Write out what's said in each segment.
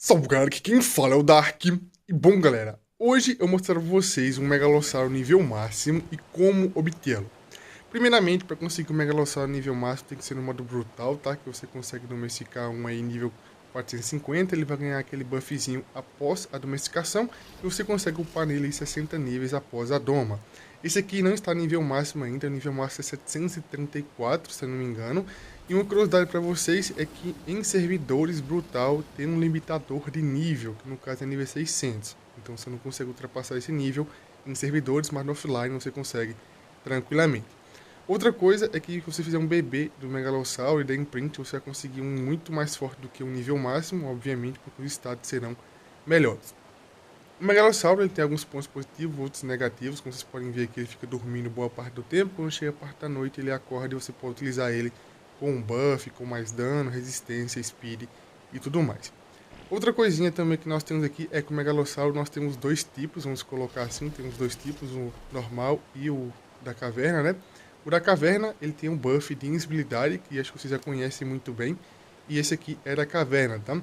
Salve galera, aqui quem fala é o Dark. E bom galera, hoje eu vou mostrar pra vocês um Megalossauro nível máximo e como obtê-lo. Primeiramente, para conseguir um Megalossauro nível máximo tem que ser no modo brutal, tá? Que você consegue domesticar um aí nível 450, ele vai ganhar aquele buffzinho após a domesticação e você consegue upar nele em 60 níveis após a doma. Esse aqui não está nível máximo ainda, o nível máximo é 734, se eu não me engano. E uma curiosidade para vocês é que em servidores brutal tem um limitador de nível, que no caso é nível 600. Então você não consegue ultrapassar esse nível em servidores, mas no offline você consegue tranquilamente. Outra coisa é que se você fizer um bebê do Megalossauro e der imprint, você vai conseguir um muito mais forte do que o nível máximo, obviamente, porque os status serão melhores. O Megalossauro ele tem alguns pontos positivos, outros negativos. Como vocês podem ver aqui, ele fica dormindo boa parte do tempo. Quando chega a parte da noite, ele acorda e você pode utilizar ele com um buff, com mais dano, resistência, speed e tudo mais. Outra coisinha também que nós temos aqui é que o Megalossauro nós temos dois tipos, vamos colocar assim, temos dois tipos, o normal e o da caverna, né? O da caverna, ele tem um buff de invisibilidade, que acho que vocês já conhecem muito bem, e esse aqui é da caverna, tá?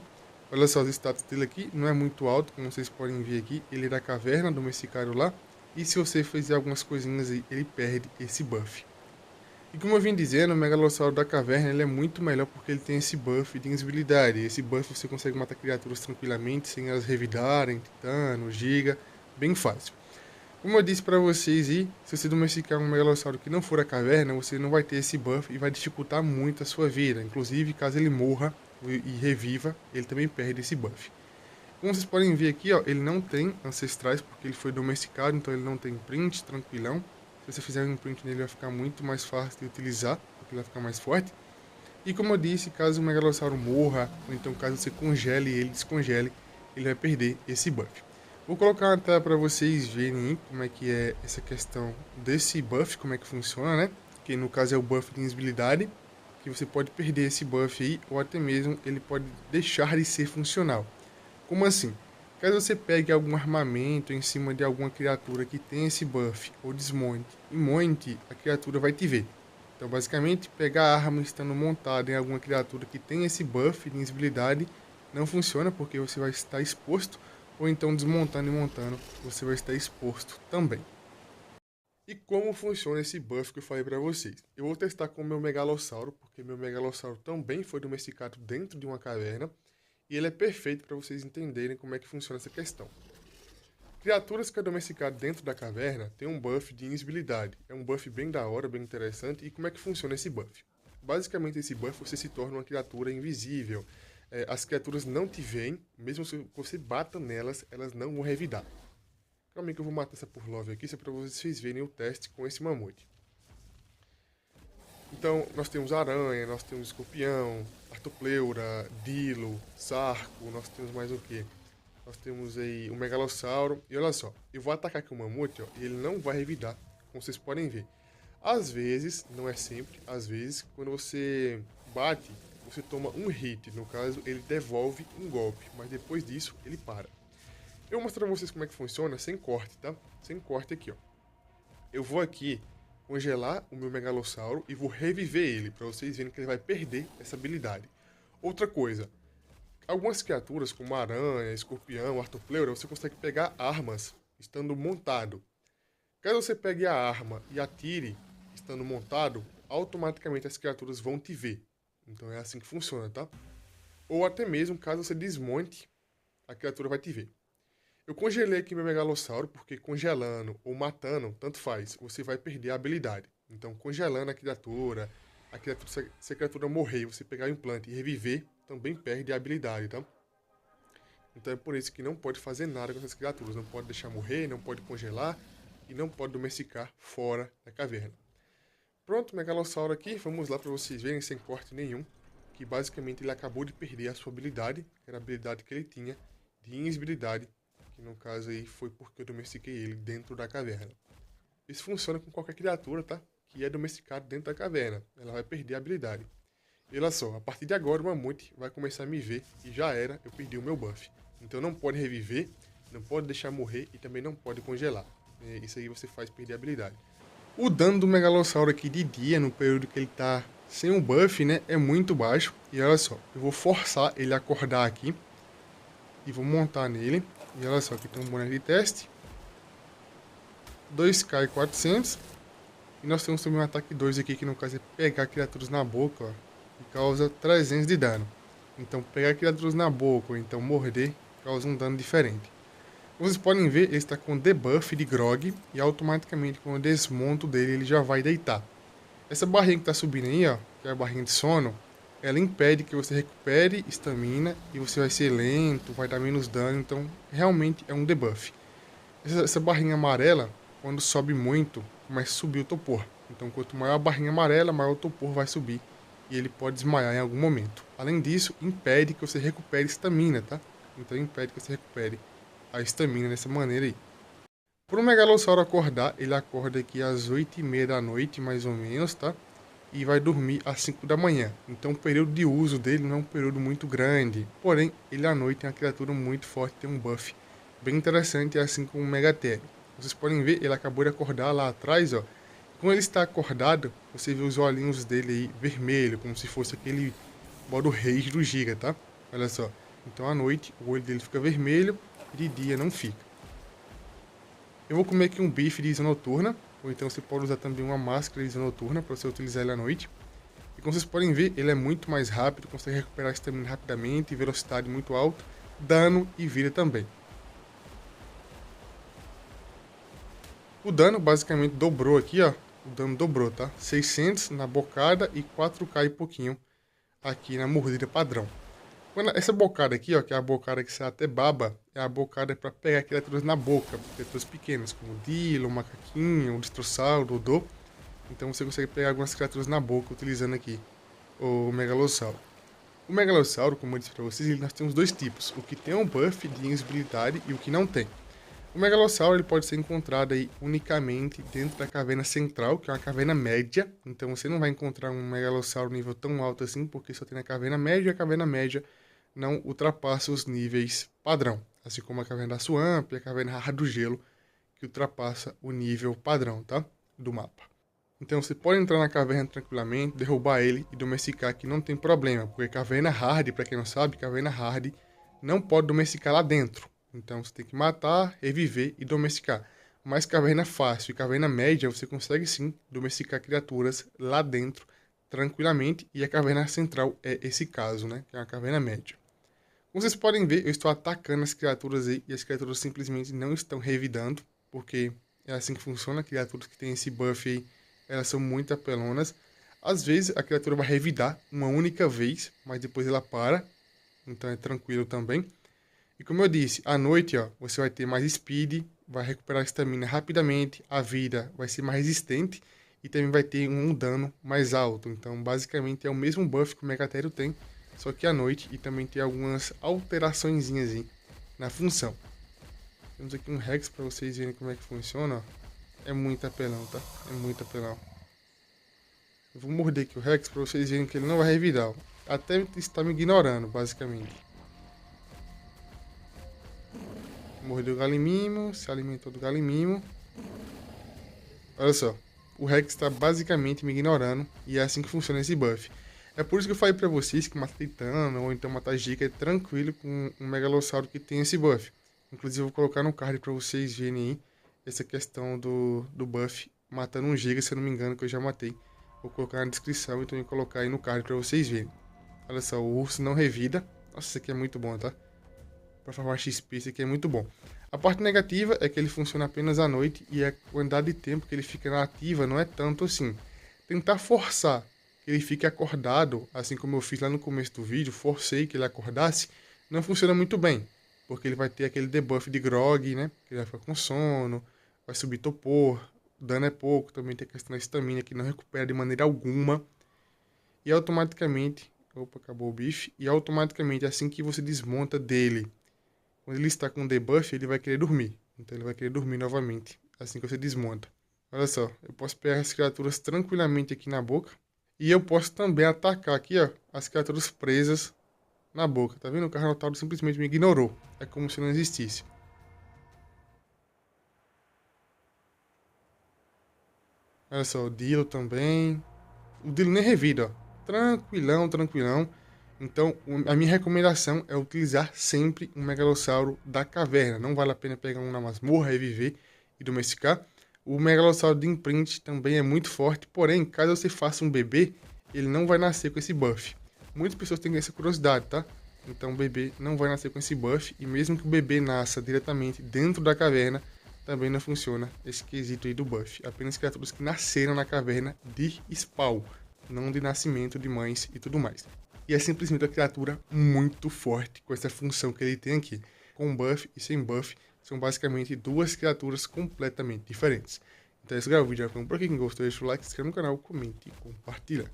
Olha só os status dele aqui, não é muito alto, como vocês podem ver aqui, ele é da caverna, domesticado lá, e se você fizer algumas coisinhas aí, ele perde esse buff. E como eu vim dizendo, o Megalossauro da caverna ele é muito melhor porque ele tem esse buff de invisibilidade. Esse buff você consegue matar criaturas tranquilamente, sem elas revidarem, titano, giga, bem fácil. Como eu disse para vocês, se você domesticar um Megalossauro que não for a caverna, você não vai ter esse buff e vai dificultar muito a sua vida. Inclusive, caso ele morra e reviva, ele também perde esse buff. Como vocês podem ver aqui, ó, ele não tem ancestrais porque ele foi domesticado, então ele não tem print, tranquilão. Se você fizer um imprint nele, vai ficar muito mais fácil de utilizar, porque ele vai ficar mais forte. E como eu disse, caso o Megalossauro morra, ou então caso você congele ele, descongele, ele vai perder esse buff. Vou colocar na tela para vocês verem como é que é essa questão desse buff, como é que funciona, né? Que no caso é o buff de invisibilidade, que você pode perder esse buff aí, ou até mesmo ele pode deixar de ser funcional. Como assim? Caso você pegue algum armamento em cima de alguma criatura que tem esse buff, ou desmonte e monte, a criatura vai te ver. Então, basicamente, pegar a arma estando montada em alguma criatura que tem esse buff de invisibilidade não funciona porque você vai estar exposto, ou então desmontando e montando, você vai estar exposto também. E como funciona esse buff que eu falei para vocês? Eu vou testar com o meu Megalossauro, porque meu Megalossauro também foi domesticado dentro de uma caverna, e ele é perfeito para vocês entenderem como é que funciona essa questão. Criaturas que é domesticado dentro da caverna tem um buff de invisibilidade. É um buff bem da hora, bem interessante. E como é que funciona esse buff? Basicamente, esse buff você se torna uma criatura invisível. As criaturas não te veem, mesmo se você bata nelas, elas não vão revidar. Calma aí que eu vou matar essa Purlove aqui, só para vocês verem o teste com esse mamute. Então, nós temos aranha, nós temos escorpião, artopleura, dilo, sarco, nós temos mais o que? Nós temos aí o megalossauro. E olha só, eu vou atacar aqui o mamute, ó, e ele não vai revidar, como vocês podem ver. Às vezes, não é sempre, às vezes, quando você bate, você toma um hit. No caso, ele devolve um golpe, mas depois disso, ele para. Eu vou mostrar pra vocês como é que funciona sem corte, tá? Sem corte aqui, ó. Eu vou aqui congelar o meu megalossauro e vou reviver ele, para vocês verem que ele vai perder essa habilidade. Outra coisa, algumas criaturas como aranha, escorpião, artopleura, você consegue pegar armas estando montado. Caso você pegue a arma e atire estando montado, automaticamente as criaturas vão te ver. Então é assim que funciona, tá? Ou até mesmo caso você desmonte, a criatura vai te ver. Eu congelei aqui meu megalossauro, porque congelando ou matando, tanto faz, você vai perder a habilidade. Então, congelando se a criatura morrer, você pegar o implante e reviver, também perde a habilidade, tá? Então é por isso que não pode fazer nada com essas criaturas. Não pode deixar morrer, não pode congelar e não pode domesticar fora da caverna. Pronto, megalossauro aqui, vamos lá para vocês verem sem corte nenhum, que basicamente ele acabou de perder a sua habilidade, que era a habilidade que ele tinha de invisibilidade, que no caso aí foi porque eu domestiquei ele dentro da caverna. Isso funciona com qualquer criatura, tá? Que é domesticado dentro da caverna. Ela vai perder a habilidade. E olha só, a partir de agora o mamute vai começar a me ver e já era, eu perdi o meu buff. Então não pode reviver, não pode deixar morrer e também não pode congelar. Isso aí você faz perder a habilidade. O dano do megalossauro aqui de dia, no período que ele tá sem o buff, né, é muito baixo. E olha só, eu vou forçar ele a acordar aqui. e vou montar nele. E olha só, aqui tem um boneco de teste. 2k e 400. E nós temos também um ataque 2 aqui, que no caso é pegar criaturas na boca, ó, que causa 300 de dano. Então pegar criaturas na boca ou então morder causa um dano diferente. Vocês podem ver, ele está com debuff de Grog e automaticamente quando eu desmonto dele ele já vai deitar. Essa barrinha que está subindo aí, ó, que é a barrinha de sono, ela impede que você recupere estamina e você vai ser lento, vai dar menos dano, então realmente é um debuff. Essa barrinha amarela, quando sobe muito, começa a subir o topor. Então quanto maior a barrinha amarela, maior o topor vai subir e ele pode desmaiar em algum momento. Além disso, impede que você recupere estamina, tá? Então impede que você recupere a estamina dessa maneira aí. Para o Megalossauro acordar, ele acorda aqui às 8h30 da noite, mais ou menos, tá? E vai dormir às 5 da manhã. Então o período de uso dele não é um período muito grande. Porém, ele à noite é uma criatura muito forte, tem um buff bem interessante, assim como o Megatherium. Vocês podem ver, ele acabou de acordar lá atrás, ó. Quando ele está acordado, você vê os olhinhos dele aí vermelho, como se fosse aquele modo rage do Giga, tá? Olha só. Então à noite o olho dele fica vermelho e de dia não fica. Eu vou comer aqui um bife de Isa Noturna, ou então você pode usar também uma máscara de Isa Noturna para você utilizar ele à noite. E como vocês podem ver, ele é muito mais rápido, consegue recuperar estamina rapidamente, velocidade muito alta, dano e vida também. O dano basicamente dobrou aqui, ó. O dano dobrou, tá? 600 na bocada e 4k e pouquinho aqui na mordida padrão. Essa bocada aqui, ó, que é a bocada que sai até baba, é a bocada para pegar criaturas na boca, criaturas pequenas, como o Dilo, o Macaquinho, o Destrossauro, o Dodô. Então você consegue pegar algumas criaturas na boca utilizando aqui o Megalossauro. O Megalossauro, como eu disse para vocês, nós temos dois tipos, o que tem um buff de invisibilidade e o que não tem. O Megalossauro ele pode ser encontrado aí unicamente dentro da caverna central, que é uma caverna média. Então você não vai encontrar um Megalossauro nível tão alto assim, porque só tem na caverna média e a caverna média não ultrapassa os níveis padrão. Assim como a caverna da Swamp e a caverna Rara do Gelo, que ultrapassa o nível padrão, tá? Do mapa. Então você pode entrar na caverna tranquilamente, derrubar ele e domesticar, que não tem problema, porque caverna hard, para quem não sabe, caverna hard não pode domesticar lá dentro. Então você tem que matar, reviver e domesticar. Mas caverna fácil e caverna média você consegue sim domesticar criaturas lá dentro tranquilamente, e a caverna central é esse caso, né? Que é uma caverna média. Como vocês podem ver, eu estou atacando as criaturas aí e as criaturas simplesmente não estão revidando, porque é assim que funciona. Criaturas que têm esse buff aí, elas são muito apelonas. Às vezes a criatura vai revidar uma única vez, mas depois ela para, então é tranquilo também. E como eu disse, à noite ó, você vai ter mais speed, vai recuperar a estamina rapidamente, a vida vai ser mais resistente e também vai ter um dano mais alto. Então basicamente é o mesmo buff que o Megatherium tem, só que à noite, e também tem algumas alteraçõezinhas aí na função. Temos aqui um Rex para vocês verem como é que funciona, ó. É muito apelão, tá? É muito apelão. Eu vou morder aqui o Rex para vocês verem que ele não vai revidar, ó. Até está me ignorando, basicamente. Mordeu o galimimo, se alimentou do galimimo. Olha só, o Rex está basicamente me ignorando e é assim que funciona esse buff. É por isso que eu falei pra vocês que matar Titano ou então matar Giga é tranquilo com um Megalossauro que tem esse buff. Inclusive eu vou colocar no card pra vocês verem aí essa questão do buff matando um Giga, se eu não me engano, que eu já matei. Vou colocar na descrição, então eu vou colocar aí no card pra vocês verem. Olha só, o urso não revida. Nossa, isso aqui é muito bom, tá? Pra formar XP, isso aqui é muito bom. A parte negativa é que ele funciona apenas à noite e a quantidade de tempo que ele fica na ativa não é tanto assim. Tentar forçar que ele fique acordado, assim como eu fiz lá no começo do vídeo, forcei que ele acordasse, não funciona muito bem. Porque ele vai ter aquele debuff de grog, né? Que ele vai ficar com sono, vai subir topor, o dano é pouco, também tem a questão da estamina que não recupera de maneira alguma. E automaticamente, opa, acabou o bife, e automaticamente assim que você desmonta dele, quando ele está com debuff, ele vai querer dormir. Então ele vai querer dormir novamente, assim que você desmonta. Olha só, eu posso pegar as criaturas tranquilamente aqui na boca. E eu posso também atacar aqui, ó, as criaturas presas na boca. Tá vendo? O Carnotauro simplesmente me ignorou. É como se não existisse. Olha só, o Dilo também. O Dilo nem revida, ó. Tranquilão, tranquilão. Então, a minha recomendação é utilizar sempre um megalossauro da caverna. Não vale a pena pegar um na masmorra, reviver e domesticar. O megalossauro de imprint também é muito forte, porém, caso você faça um bebê, ele não vai nascer com esse buff. Muitas pessoas têm essa curiosidade, tá? Então o bebê não vai nascer com esse buff, e mesmo que o bebê nasça diretamente dentro da caverna, também não funciona esse quesito aí do buff. Apenas criaturas que nasceram na caverna de spawn, não de nascimento de mães e tudo mais. E é simplesmente uma criatura muito forte com essa função que ele tem aqui. Com buff e sem buff, são basicamente duas criaturas completamente diferentes. Então esse é o vídeo. Para quem gostou, deixa o like, se inscreva no canal, comente e compartilha.